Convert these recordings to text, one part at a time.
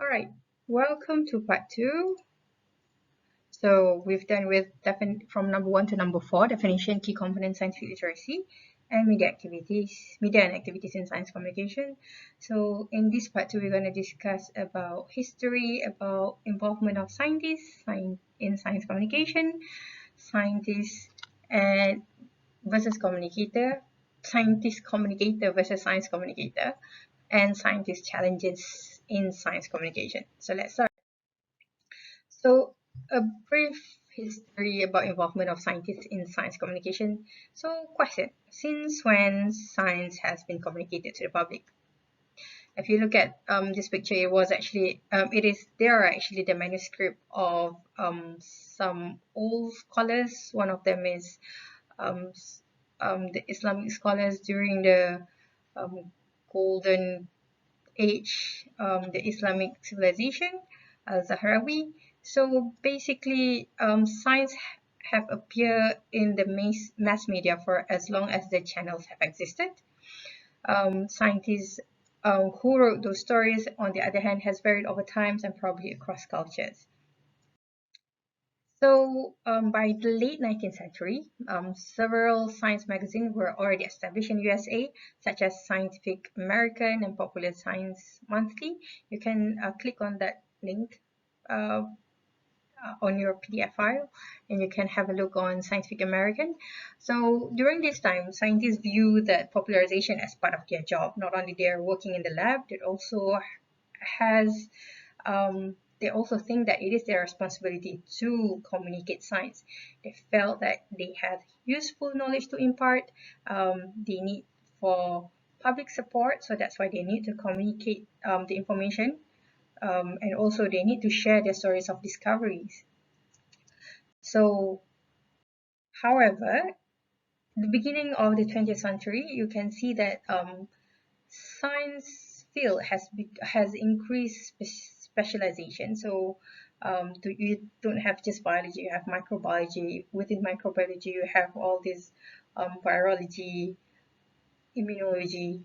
All right, welcome to part two. So we've done with from number 1 to number 4, definition, key components, scientific literacy, and media and activities in science communication. So in this part two, we're going to discuss about history, about involvement of scientists in science communication, scientists and versus communicator, scientist communicator versus science communicator, and scientist challenges in science communication. So let's start. So, a brief history about involvement of scientists in science communication. So, question: since when science has been communicated to the public? If you look at this picture, it was actually there are actually the manuscript of some old scholars. One of them is um, the Islamic scholars during the golden age, the Islamic civilization, Zahrawi. So basically, signs have appeared in the mass media for as long as the channels have existed. Scientists who wrote those stories, on the other hand, has varied over times and probably across cultures. So by the late 19th century, several science magazines were already established in USA, such as Scientific American and Popular Science Monthly. You can click on that link uh, on your PDF file, and you can have a look on Scientific American. So during this time, scientists view that popularization as part of their job. Not only they're working in the lab, it also has they also think that it is their responsibility to communicate science. They felt that they had useful knowledge to impart. They need for public support, so that's why they need to communicate the information, and also they need to share their stories of discoveries. So, however, the beginning of the 20th century, you can see that science field has increased specialization. So you don't have just biology, you have microbiology. Within microbiology, you have all this virology, immunology,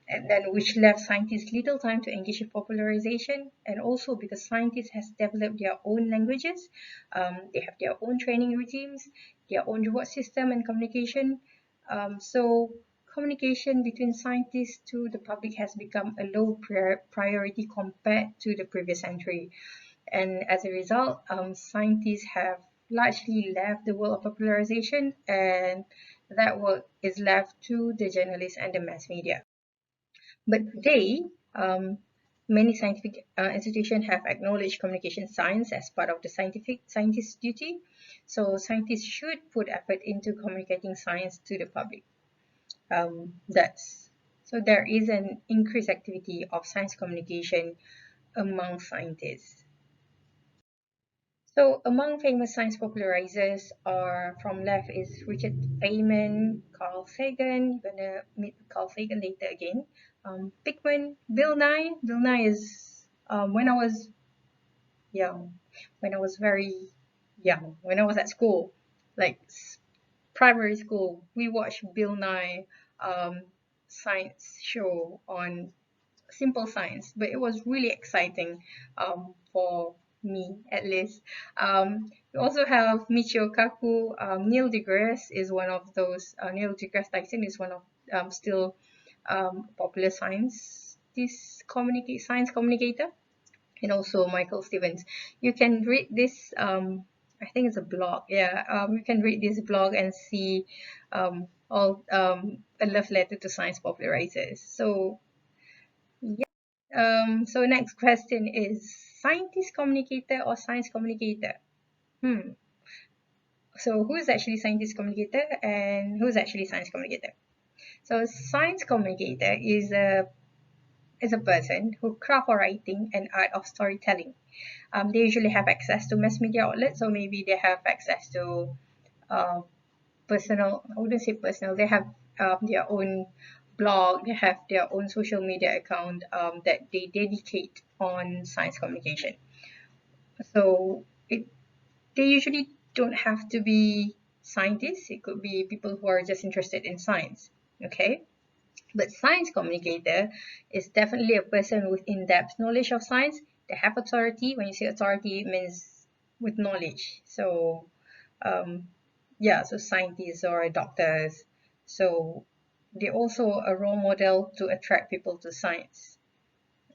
and then which left scientists little time to engage in popularization. And also because scientists has developed their own languages, they have their own training regimes, their own reward system and communication. So communication between scientists to the public has become a low priority compared to the previous century. And as a result, scientists have largely left the world of popularization, and that work is left to the journalists and the mass media. But today, many scientific institutions have acknowledged communication science as part of the scientist's duty. So scientists should put effort into communicating science to the public. That's so there is an increased activity of science communication among scientists. So among famous science popularizers are from left is Richard Feynman, Carl Sagan. You're gonna meet Carl Sagan later again. Pickman, Bill Nye. Bill Nye is when I was young, when I was very young, when I was at school, like primary school, we watched Bill Nye science show on Simple Science, but it was really exciting for me at least. We also have Michio Kaku. Neil deGrasse is one of those. Neil deGrasse Tyson is one of still popular science communicator, and also Michael Stevens. You can read this. I think it's a blog. Yeah, you can read this blog and see all a love letter to science popularizers. So yeah. So next question is scientist communicator or science communicator? Hmm. So who's actually scientist communicator and who's actually science communicator? So science communicator is a person who craft or writing an art of storytelling. They usually have access to mass media outlets, so maybe they have access to uh, personal. I wouldn't say personal. They have their own blog. They have their own social media account that they dedicate on science communication. So they usually don't have to be scientists. It could be people who are just interested in science. Okay. But science communicator is definitely a person with in-depth knowledge of science. They have authority. When you say authority, it means with knowledge. So um, yeah, so scientists or doctors. So they're also a role model to attract people to science.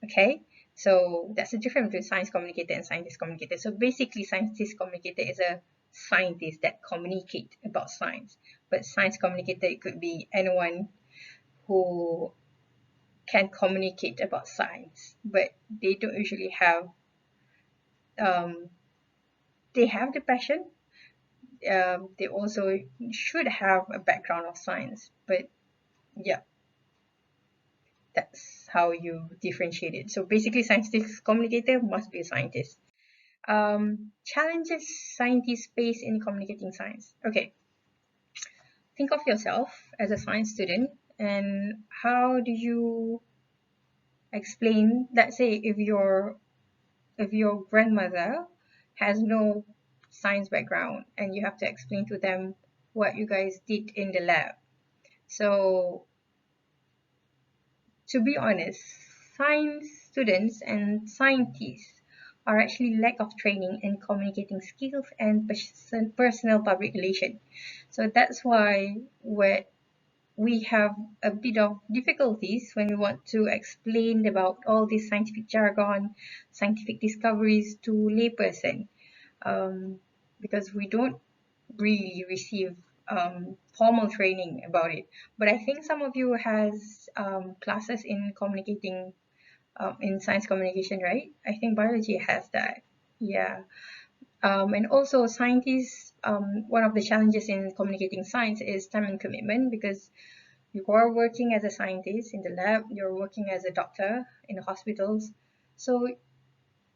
Okay, so that's the difference between science communicator and scientist communicator. So basically, scientist communicator is a scientist that communicate about science, but science communicator, it could be anyone who can communicate about science, but they don't usually have um, they have the passion. They also should have a background of science, but yeah, that's how you differentiate it. So basically, scientific communicator must be a scientist. Challenges scientists face in communicating science. Okay, think of yourself as a science student, and how do you explain? Let's say if your grandmother has no science background and you have to explain to them what you guys did in the lab. So to be honest, science students and scientists are actually lack of training in communicating skills and personal public relation. So that's why we have a bit of difficulties when we want to explain about all this scientific jargon, scientific discoveries to layperson, um, because we don't really receive formal training about it. But I think some of you has classes in communicating in science communication, right? I think biology has that. Yeah. And also scientists, one of the challenges in communicating science is time and commitment, because you are working as a scientist in the lab, you're working as a doctor in the hospitals. So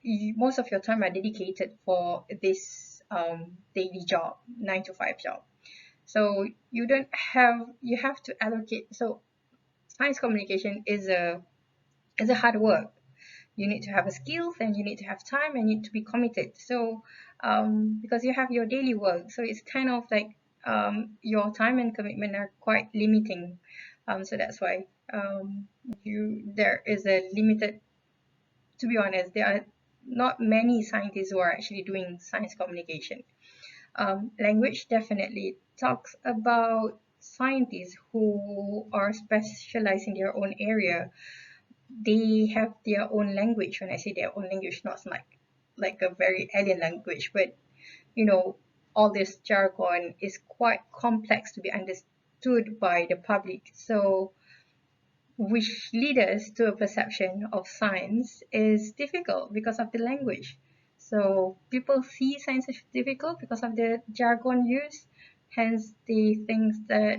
most of your time are dedicated for this daily job, 9 to 5 job. So you have to allocate. So science communication is a hard work. You need to have a skills and you need to have time and you need to be committed. So because you have your daily work, so it's kind of like your time and commitment are quite limiting. So that's why you there is a limited. To be honest, there are not many scientists who are actually doing science communication. Language definitely talks about scientists who are specialized in their own area. They have their own language. When I say their own language, not like a very alien language, but you know, all this jargon is quite complex to be understood by the public. So which lead us to a perception of science is difficult because of the language. So people see science as difficult because of the jargon used. Hence, they think that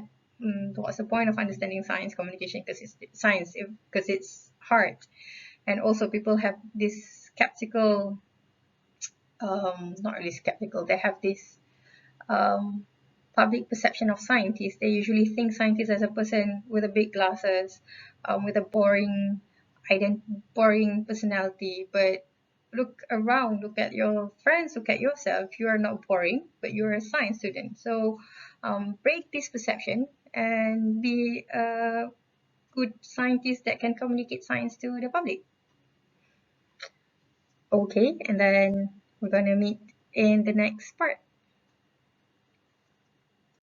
what's the point of understanding science communication, because it's science, because it's hard. And also, people have this skeptical, not really skeptical. They have this um, public perception of scientists. They usually think scientist as a person with a big glasses, with a boring personality. But look around, look at your friends, look at yourself. You are not boring, but you're a science student. So break this perception and be a good scientist that can communicate science to the public. Okay, and then we're gonna meet in the next part.